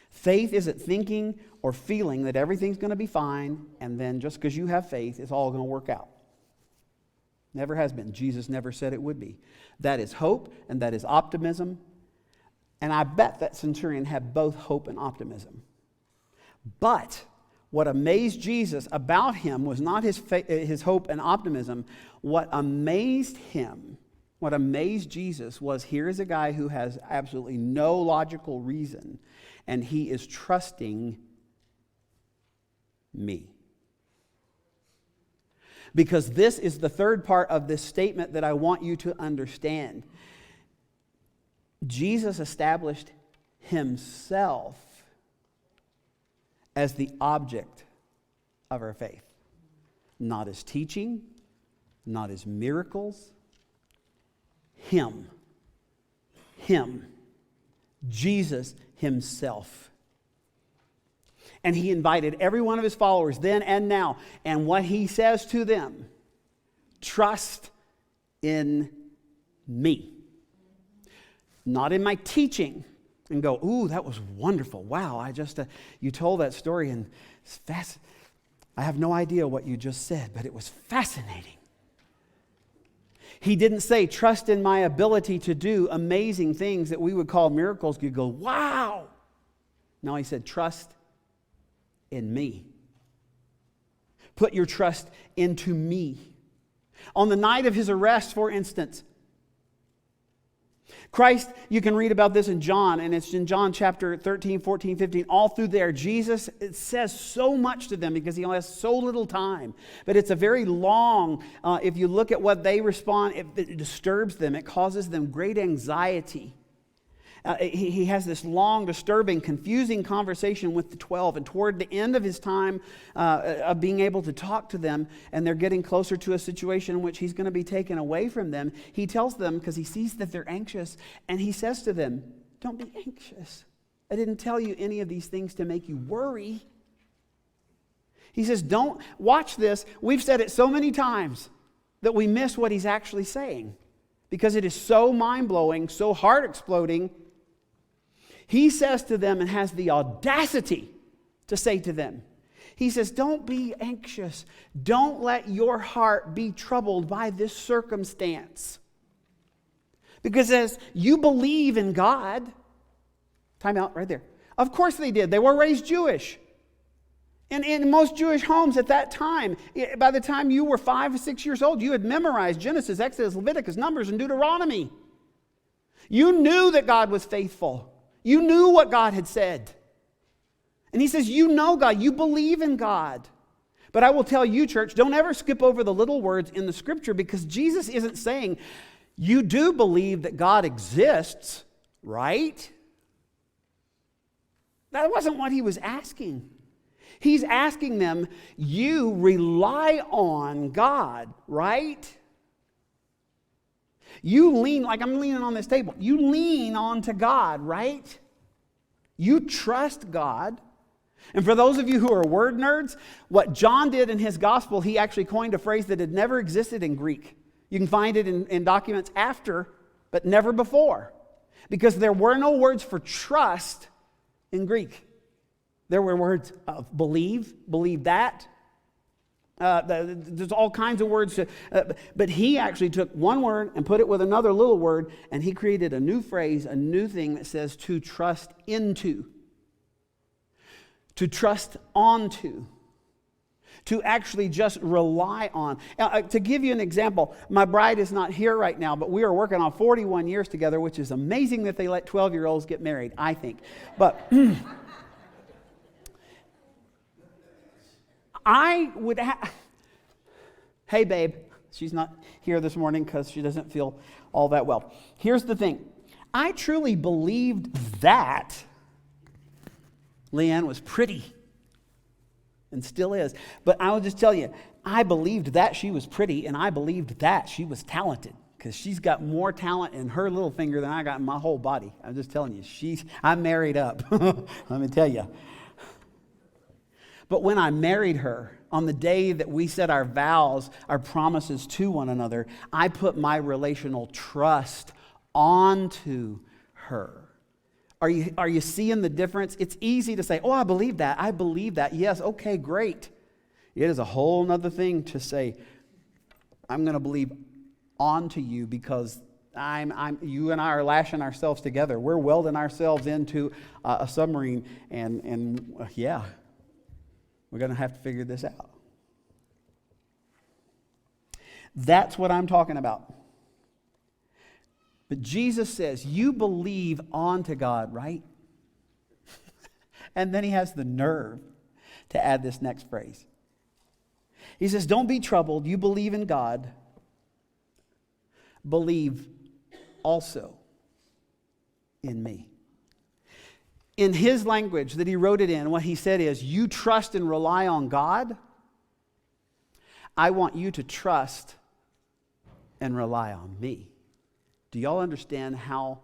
S1: Faith isn't thinking or feeling that everything's going to be fine, and then just because you have faith, it's all going to work out. Never has been. Jesus never said it would be. That is hope, and that is optimism. And I bet that centurion had both hope and optimism. But what amazed Jesus about him was not his hope and optimism. What amazed Jesus was, here is a guy who has absolutely no logical reason, and he is trusting me. Because this is the third part of this statement that I want you to understand. Jesus established himself as the object of our faith. Not his teaching, not his miracles. Him. Jesus himself. And he invited every one of his followers then and now. And what he says to them, trust in me. Not in my teaching. And go, ooh, that was wonderful. Wow, you told that story and it's fast. I have no idea what you just said, but it was fascinating. He didn't say, trust in my ability to do amazing things that we would call miracles. You go, wow. No, he said, trust in me. Put your trust into me. On the night of his arrest, for instance, Christ, you can read about this in John, and it's in John chapter 13, 14, 15, all through there. Jesus, it says so much to them because he only has so little time. But it's a very long, if you look at what they respond, it disturbs them. It causes them great anxiety. He has this long, disturbing, confusing conversation with the 12. And toward the end of his time of being able to talk to them, and they're getting closer to a situation in which he's going to be taken away from them, he tells them, because he sees that they're anxious, and he says to them, don't be anxious. I didn't tell you any of these things to make you worry. He says, don't, watch this. We've said it so many times that we miss what he's actually saying because it is so mind-blowing, so heart-exploding. He says to them and has the audacity to say to them, He says, don't be anxious. Don't let your heart be troubled by this circumstance. Because as you believe in God, time out right there. Of course they did. They were raised Jewish. And in most Jewish homes at that time, by the time you were 5 or 6 years old, you had memorized Genesis, Exodus, Leviticus, Numbers, and Deuteronomy. You knew that God was faithful. You knew what God had said. And he says, you know God, you believe in God. But I will tell you, church, don't ever skip over the little words in the scripture, because Jesus isn't saying, you do believe that God exists, right? That wasn't what he was asking. He's asking them, you rely on God, right? You lean, like I'm leaning on this table, you lean on to God, right? You trust God. And for those of you who are word nerds, what John did in his gospel, he actually coined a phrase that had never existed in Greek. You can find it in documents after, but never before. Because there were no words for trust in Greek. There were words of believe that. There's all kinds of words. But he actually took one word and put it with another little word, and he created a new phrase, a new thing that says to trust into. To trust onto. To actually just rely on. To give you an example, my bride is not here right now, but we are working on 41 years together, which is amazing that they let 12-year-olds get married, I think. But I would hey babe, she's not here this morning because she doesn't feel all that well. Here's the thing. I truly believed that Leanne was pretty and still is. But I will just tell you, I believed that she was pretty, and I believed that she was talented, because she's got more talent in her little finger than I got in my whole body. I'm just telling you, I'm married up. Let me tell you. But when I married her, on the day that we said our vows, our promises to one another, I put my relational trust onto her. Are you seeing the difference? It's easy to say, oh, I believe that. I believe that. Yes, okay, great. It is a whole nother thing to say, I'm going to believe onto you, because you and I are lashing ourselves together. We're welding ourselves into a submarine, and yeah, we're going to have to figure this out. That's what I'm talking about. But Jesus says, you believe onto God, right? And then he has the nerve to add this next phrase. He says, don't be troubled. You believe in God. Believe also in me. In his language that he wrote it in, what he said is, you trust and rely on God. I want you to trust and rely on me. Do y'all understand how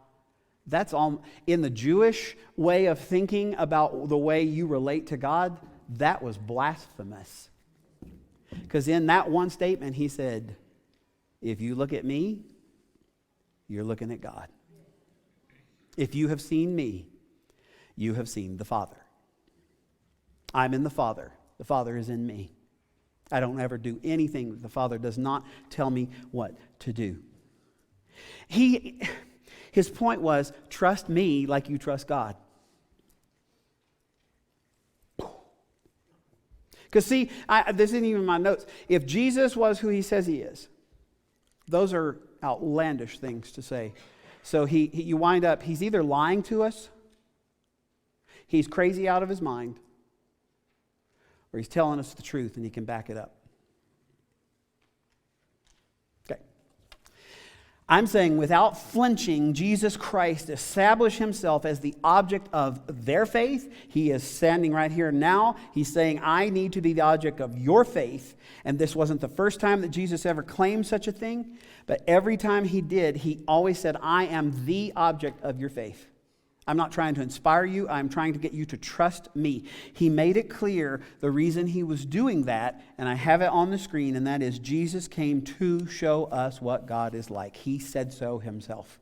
S1: that's all in the Jewish way of thinking about the way you relate to God? That was blasphemous. Because in that one statement, he said, if you look at me, you're looking at God. If you have seen me, you have seen the Father. I'm in the Father. The Father is in me. I don't ever do anything that the Father does not tell me what to do. His point was, trust me like you trust God. Because see, this isn't even my notes. If Jesus was who he says he is, those are outlandish things to say. So you wind up, he's either lying to us, he's crazy out of his mind, or he's telling us the truth and he can back it up. I'm saying without flinching, Jesus Christ established himself as the object of their faith. He is standing right here now. He's saying, I need to be the object of your faith. And this wasn't the first time that Jesus ever claimed such a thing, but every time he did, he always said, I am the object of your faith. I'm not trying to inspire you. I'm trying to get you to trust me. He made it clear the reason he was doing that, and I have it on the screen, and that is Jesus came to show us what God is like. He said so himself.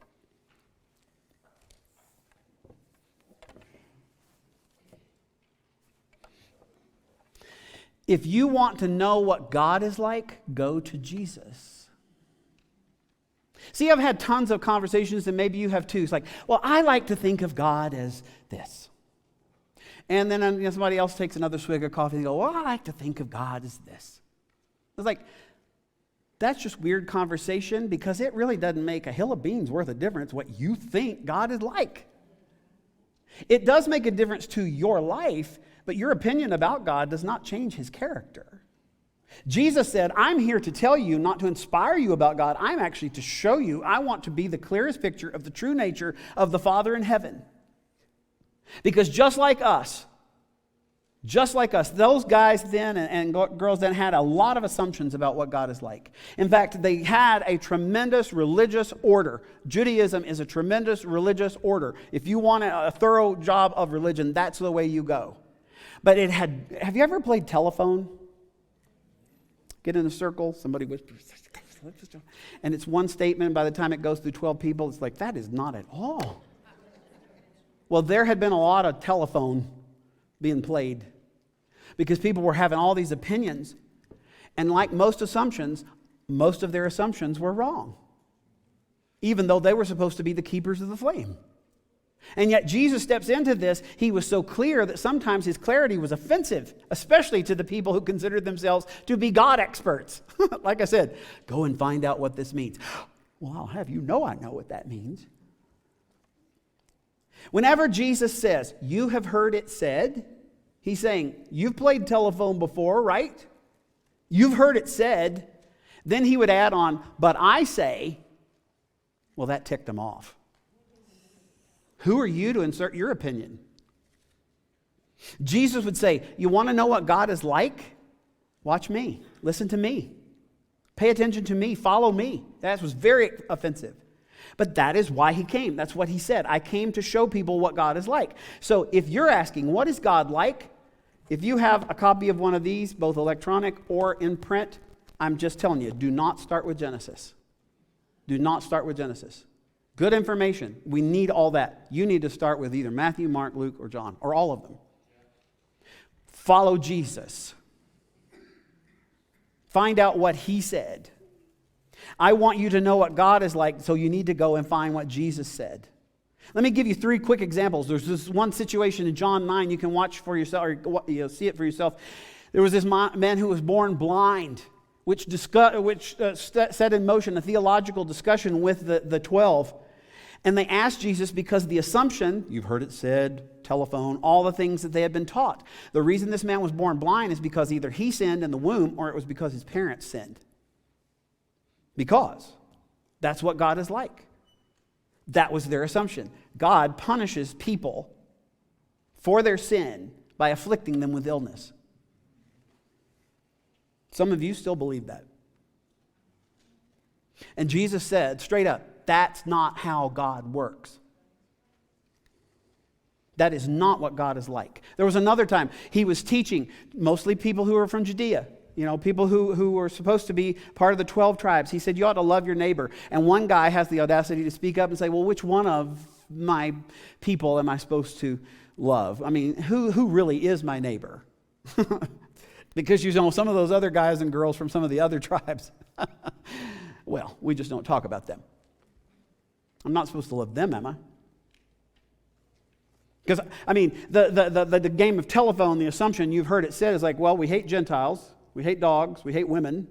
S1: If you want to know what God is like, go to Jesus. See, I've had tons of conversations, and maybe you have too. It's like, well, I like to think of God as this. And then somebody else takes another swig of coffee and go, well, I like to think of God as this. It's like, that's just weird conversation, because it really doesn't make a hill of beans worth of difference what you think God is like. It does make a difference to your life, but your opinion about God does not change his character. Jesus said, I'm here to tell you, not to inspire you about God. I'm actually to show you. I want to be the clearest picture of the true nature of the Father in heaven. Because just like us, those guys then and girls then had a lot of assumptions about what God is like. In fact, they had a tremendous religious order. Judaism is a tremendous religious order. If you want a thorough job of religion, that's the way you go. But have you ever played telephone? Get in a circle, somebody whispers, and it's one statement, and by the time it goes through 12 people, it's like, that is not at all. Well, there had been a lot of telephone being played because people were having all these opinions. And like most assumptions, most of their assumptions were wrong, even though they were supposed to be the keepers of the flame. And yet Jesus steps into this. He was so clear that sometimes his clarity was offensive, especially to the people who considered themselves to be God experts. Like I said, go and find out what this means. Well, I'll have you know I know what that means. Whenever Jesus says, you have heard it said, he's saying, you've played telephone before, right? You've heard it said. Then he would add on, but I say, well, that ticked them off. Who are you to insert your opinion? Jesus would say, you want to know what God is like? Watch me. Listen to me. Pay attention to me. Follow me. That was very offensive. But that is why he came. That's what he said. I came to show people what God is like. So if you're asking, what is God like? If you have a copy of one of these, both electronic or in print, I'm just telling you, do not start with Genesis. Do not start with Genesis. Good information. We need all that. You need to start with either Matthew, Mark, Luke, or John, or all of them. Follow Jesus. Find out what he said. I want you to know what God is like, so you need to go and find what Jesus said. Let me give you 3 quick examples. There's this one situation in John 9 you can watch for yourself, or see it for yourself. There was this man who was born blind, which set in motion a theological discussion with the 12. And they asked Jesus because of the assumption, you've heard it said, telephone, all the things that they had been taught. The reason this man was born blind is because either he sinned in the womb or it was because his parents sinned. Because that's what God is like. That was their assumption. God punishes people for their sin by afflicting them with illness. Some of you still believe that. And Jesus said straight up, that's not how God works. That is not what God is like. There was another time he was teaching, mostly people who were from Judea, people who were supposed to be part of the 12 tribes. He said, you ought to love your neighbor. And one guy has the audacity to speak up and say, well, which one of my people am I supposed to love? I mean, who really is my neighbor? Because some of those other guys and girls from some of the other tribes, well, we just don't talk about them. I'm not supposed to love them, am I? Because, the game of telephone, the assumption you've heard it said is like, well, we hate Gentiles, we hate dogs, we hate women,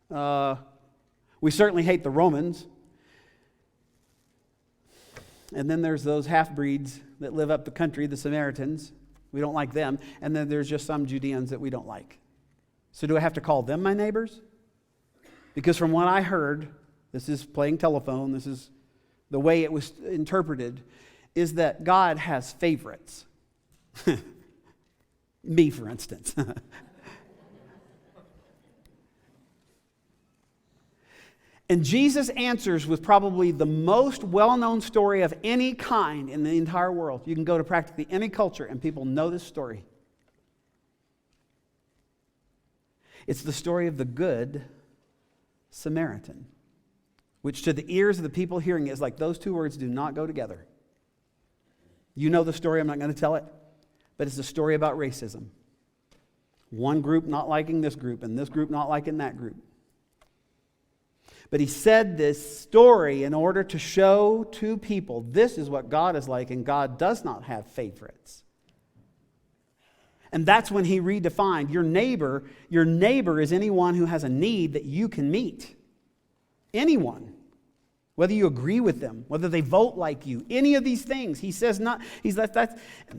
S1: we certainly hate the Romans, and then there's those half-breeds that live up the country, the Samaritans, we don't like them, and then there's just some Judeans that we don't like. So do I have to call them my neighbors? Because from what I heard, this is playing telephone, this is the way it was interpreted, is that God has favorites. Me, for instance. And Jesus answers with probably the most well-known story of any kind in the entire world. You can go to practically any culture and people know this story. It's the story of the Good Samaritan, which to the ears of the people hearing is like those 2 words do not go together. You know the story, I'm not going to tell it, but it's a story about racism. One group not liking this group, and this group not liking that group. But he said this story in order to show to people this is what God is like, and God does not have favorites. And that's when he redefined your neighbor. Your neighbor is anyone who has a need that you can meet. Anyone. Whether you agree with them, whether they vote like you, any of these things. He says not,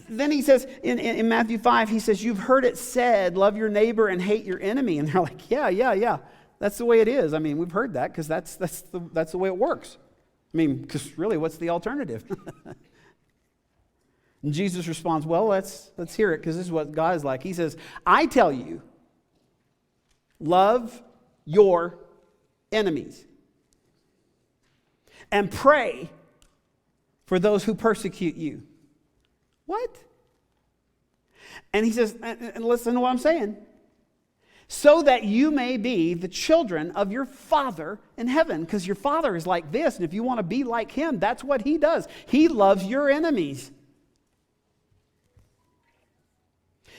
S1: then he says in Matthew 5, he says, you've heard it said, love your neighbor and hate your enemy. And they're like, yeah. That's the way it is. I mean, we've heard that because that's the way it works. I mean, because really, what's the alternative? And Jesus responds, well, let's hear it, because this is what God is like. He says, I tell you, love your enemies and pray for those who persecute you. What? And he says, and listen to what I'm saying, so that you may be the children of your Father in heaven, because your Father is like this, and if you want to be like him, that's what he does. He loves your enemies.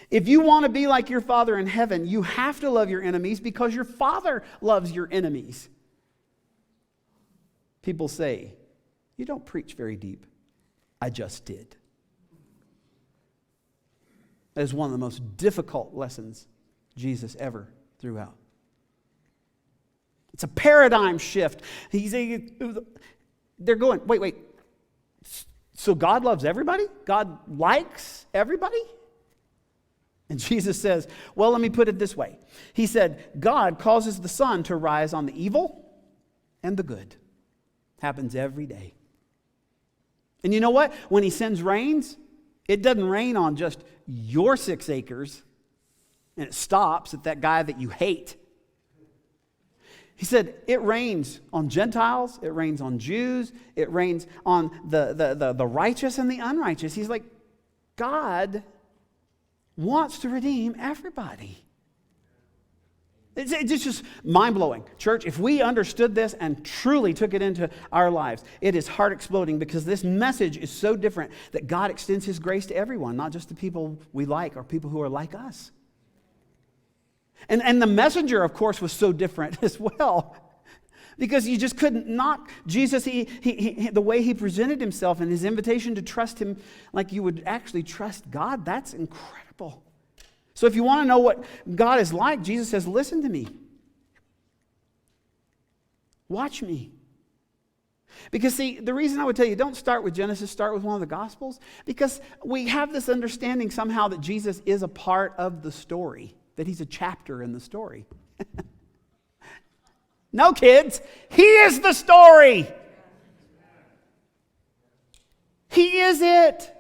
S1: If you want to be like your Father in heaven, you have to love your enemies because your Father loves your enemies. People say, you don't preach very deep. I just did. That is one of the most difficult lessons Jesus ever threw out. It's a paradigm shift. They're going, wait. So God loves everybody? God likes everybody? And Jesus says, well, let me put it this way. He said, God causes the sun to rise on the evil and the good. Happens every day. And you know what? When he sends rains, it doesn't rain on just your 6 acres and it stops at that guy that you hate. He said, it rains on Gentiles, it rains on Jews, it rains on the righteous and the unrighteous. He's like, God wants to redeem everybody. It's just mind-blowing. Church, if we understood this and truly took it into our lives, it is heart-exploding, because this message is so different that God extends his grace to everyone, not just to people we like or people who are like us. And the messenger, of course, was so different as well, because you just couldn't knock Jesus. The way he presented himself and his invitation to trust him like you would actually trust God, that's incredible. So if you want to know what God is like, Jesus says, listen to me. Watch me. Because see, the reason I would tell you, don't start with Genesis, start with one of the Gospels, because we have this understanding somehow that Jesus is a part of the story, that he's a chapter in the story. No, kids, he is the story. He is it.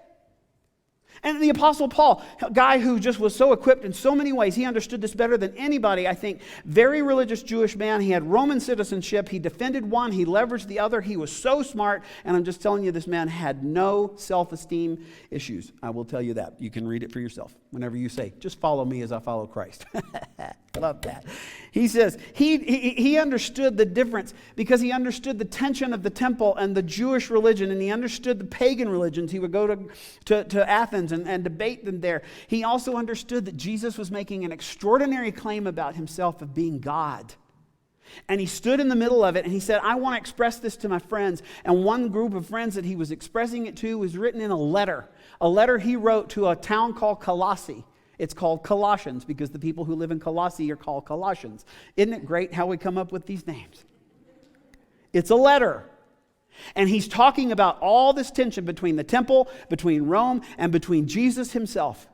S1: And the Apostle Paul, a guy who just was so equipped in so many ways, he understood this better than anybody, I think. Very religious Jewish man. He had Roman citizenship. He defended one. He leveraged the other. He was so smart. And I'm just telling you, this man had no self-esteem issues. I will tell you that. You can read it for yourself whenever you say, just follow me as I follow Christ. Love that. He says he understood the difference because he understood the tension of the temple and the Jewish religion, and he understood the pagan religions. He would go to Athens and debate them there. He also understood that Jesus was making an extraordinary claim about himself of being God. And he stood in the middle of it and he said, I want to express this to my friends. And one group of friends that he was expressing it to was written in a letter he wrote to a town called Colossae. It's called Colossians because the people who live in Colossae are called Colossians. Isn't it great how we come up with these names? It's a letter. And he's talking about all this tension between the temple, between Rome, and between Jesus himself.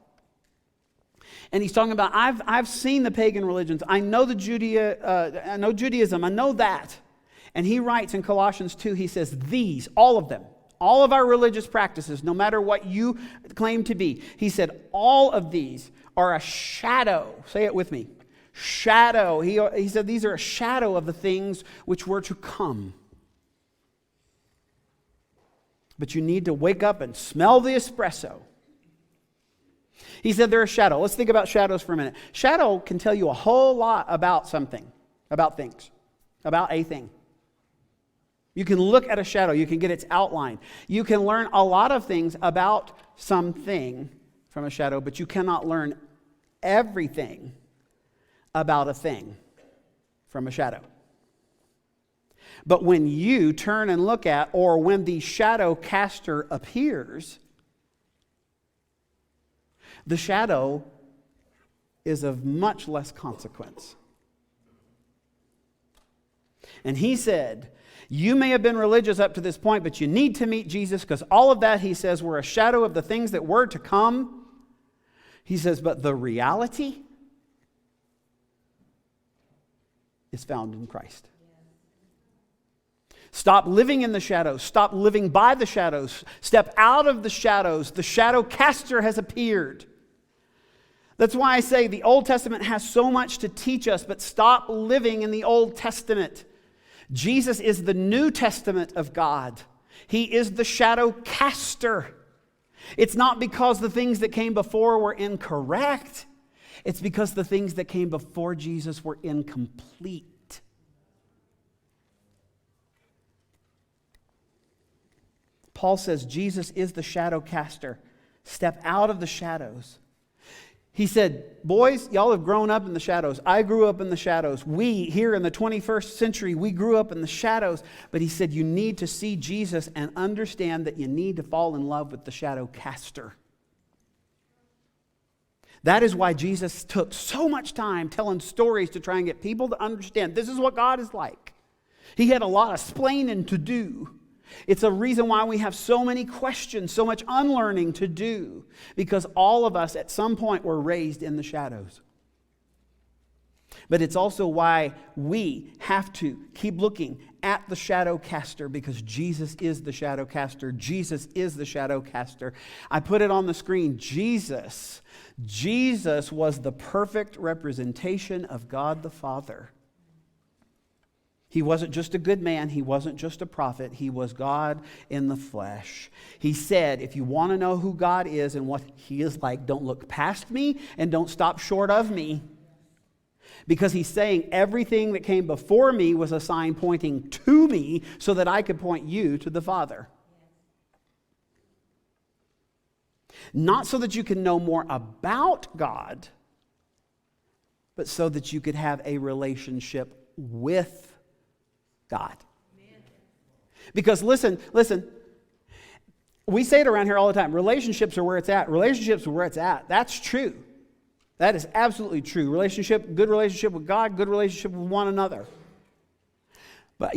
S1: And he's talking about, I've seen the pagan religions. I know I know Judaism. I know that. And he writes in Colossians 2, he says, these, all of them, all of our religious practices, no matter what you claim to be, he said, all of these are a shadow. Say it with me. Shadow. He said these are a shadow of the things which were to come. But you need to wake up and smell the espresso. He said they're a shadow. Let's think about shadows for a minute. Shadow can tell you a whole lot about something, about things, about a thing. You can look at a shadow. You can get its outline. You can learn a lot of things about something from a shadow, but you cannot learn everything about a thing from a shadow. But when you turn and look at, or when the shadow caster appears, the shadow is of much less consequence. And he said, you may have been religious up to this point, but you need to meet Jesus, because all of that, he says, were a shadow of the things that were to come. He says, but the reality is found in Christ. Stop living in the shadows. Stop living by the shadows. Step out of the shadows. The shadow caster has appeared. That's why I say the Old Testament has so much to teach us, but stop living in the Old Testament. Jesus is the New Testament of God. He is the shadow caster. It's not because the things that came before were incorrect. It's because the things that came before Jesus were incomplete. Paul says Jesus is the shadow caster. Step out of the shadows. He said, boys, y'all have grown up in the shadows. I grew up in the shadows. We, here in the 21st century, we grew up in the shadows. But he said, you need to see Jesus and understand that you need to fall in love with the shadow caster. That is why Jesus took so much time telling stories to try and get people to understand this is what God is like. He had a lot of splaining to do. It's a reason why we have so many questions, so much unlearning to do, because all of us at some point were raised in the shadows. But it's also why we have to keep looking at the shadow caster, because Jesus is the shadow caster. Jesus is the shadow caster. I put it on the screen. Jesus was the perfect representation of God the Father. He wasn't just a good man. He wasn't just a prophet. He was God in the flesh. He said, if you want to know who God is and what he is like, don't look past me and don't stop short of me. Because he's saying everything that came before me was a sign pointing to me so that I could point you to the Father. Not so that you can know more about God, but so that you could have a relationship with God. Because listen, we say it around here all the time. Relationships are where it's at. Relationships are where it's at. That's true. That is absolutely true. Good relationship with God, good relationship with one another. But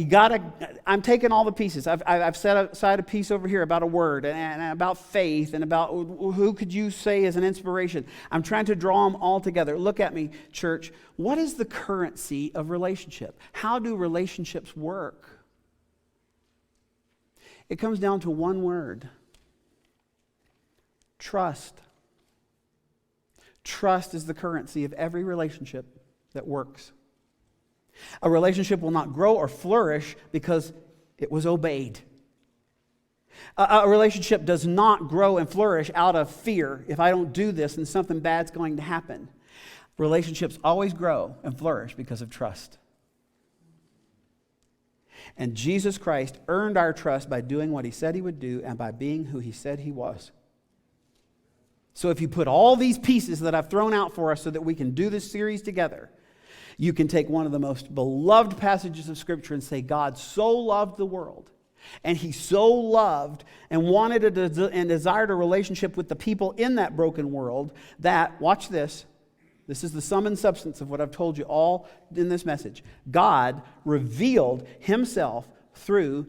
S1: I'm taking all the pieces. I've set aside a piece over here about a word and about faith and about who could you say is an inspiration. I'm trying to draw them all together. Look at me, church. What is the currency of relationship? How do relationships work? It comes down to one word: trust. Trust is the currency of every relationship that works. A relationship will not grow or flourish because it was obeyed. A relationship does not grow and flourish out of fear. If I don't do this, then something bad's going to happen. Relationships always grow and flourish because of trust. And Jesus Christ earned our trust by doing what he said he would do and by being who he said he was. So if you put all these pieces that I've thrown out for us so that we can do this series together, you can take one of the most beloved passages of Scripture and say, God so loved the world, and he so loved and wanted and desired a relationship with the people in that broken world that, watch this, this is the sum and substance of what I've told you all in this message. God revealed himself through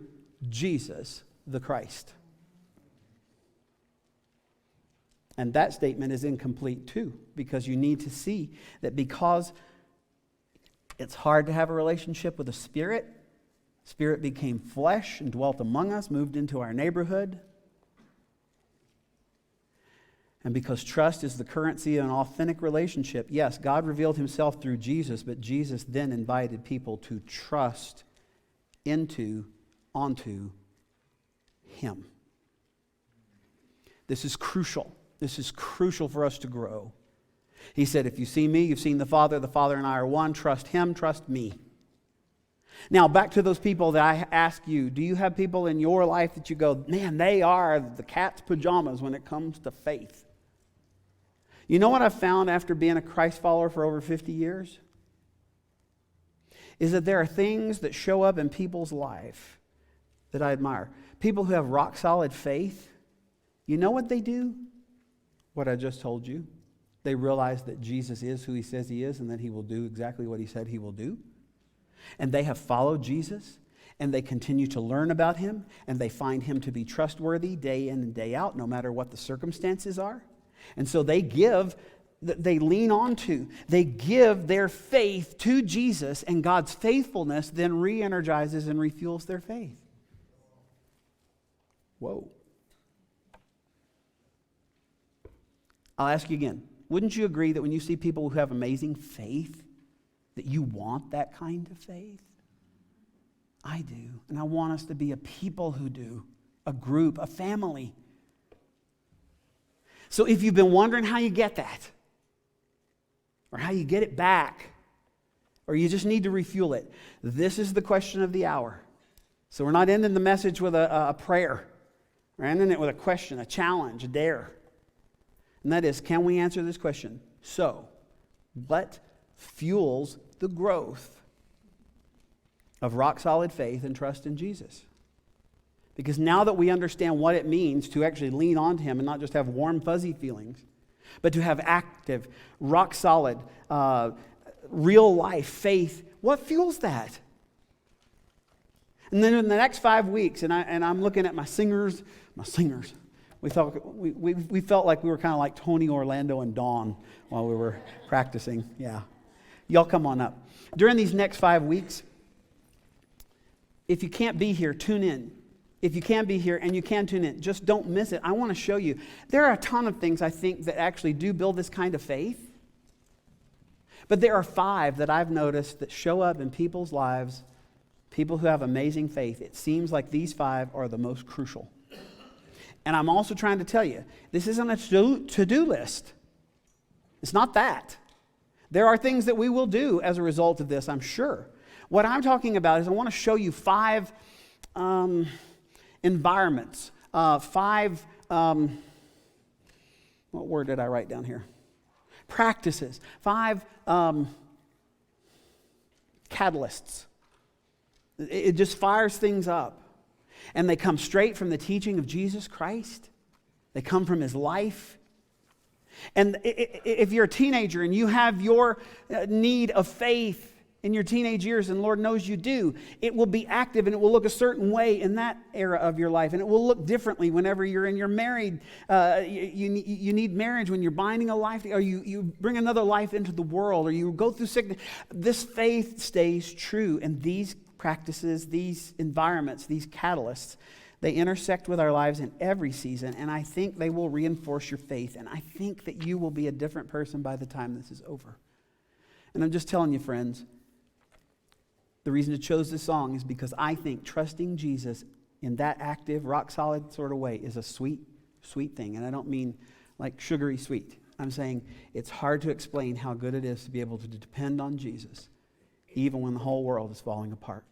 S1: Jesus the Christ. And that statement is incomplete too, because you need to see that because it's hard to have a relationship with a spirit. Spirit became flesh and dwelt among us, moved into our neighborhood. And because trust is the currency of an authentic relationship, yes, God revealed himself through Jesus, but Jesus then invited people to trust onto him. This is crucial. This is crucial for us to grow. He said, if you see me, you've seen the Father. The Father and I are one. Trust him, trust me. Now, back to those people that I ask you, do you have people in your life that you go, man, they are the cat's pajamas when it comes to faith? You know what I've found after being a Christ follower for over 50 years? Is that there are things that show up in people's life that I admire. People who have rock solid faith, you know what they do? What I just told you. They realize that Jesus is who he says he is and that he will do exactly what he said he will do. And they have followed Jesus and they continue to learn about him and they find him to be trustworthy day in and day out, no matter what the circumstances are. And so they lean on to, they give their faith to Jesus, and God's faithfulness then re-energizes and refuels their faith. Whoa. I'll ask you again. Wouldn't you agree that when you see people who have amazing faith, that you want that kind of faith? I do. And I want us to be a people who do, a group, a family. So if you've been wondering how you get that, or how you get it back, or you just need to refuel it, this is the question of the hour. So we're not ending the message with a prayer. We're ending it with a question, a challenge, a dare. And that is, can we answer this question? So, what fuels the growth of rock-solid faith and trust in Jesus? Because now that we understand what it means to actually lean on to him and not just have warm, fuzzy feelings, but to have active, rock-solid, real-life faith, what fuels that? And then in the next 5 weeks, and I'm looking at my singers. We felt like we were kind of like Tony, Orlando, and Dawn while we were practicing. Yeah. Y'all come on up. During these next 5 weeks, if you can't be here, tune in. If you can be here and you can tune in, just don't miss it. I want to show you. There are a ton of things I think that actually do build this kind of faith. But there are 5 that I've noticed that show up in people's lives, people who have amazing faith. It seems like these 5 are the most crucial. And I'm also trying to tell you, this isn't a to-do list. It's not that. There are things that we will do as a result of this, I'm sure. What I'm talking about is I want to show you 5 environments, 5, what word did I write down here? Practices, 5 catalysts. It just fires things up. And they come straight from the teaching of Jesus Christ. They come from his life. And if you're a teenager and you have your need of faith in your teenage years, and Lord knows you do, it will be active and it will look a certain way in that era of your life. And it will look differently whenever you're in your married, you need marriage, when you're binding a life, or you bring another life into the world, or you go through sickness. This faith stays true, and these practices, these environments, these catalysts, they intersect with our lives in every season, and I think they will reinforce your faith, and I think that you will be a different person by the time this is over. And I'm just telling you, friends, the reason I chose this song is because I think trusting Jesus in that active, rock-solid sort of way is a sweet, sweet thing, and I don't mean like sugary sweet. I'm saying it's hard to explain how good it is to be able to depend on Jesus, even when the whole world is falling apart.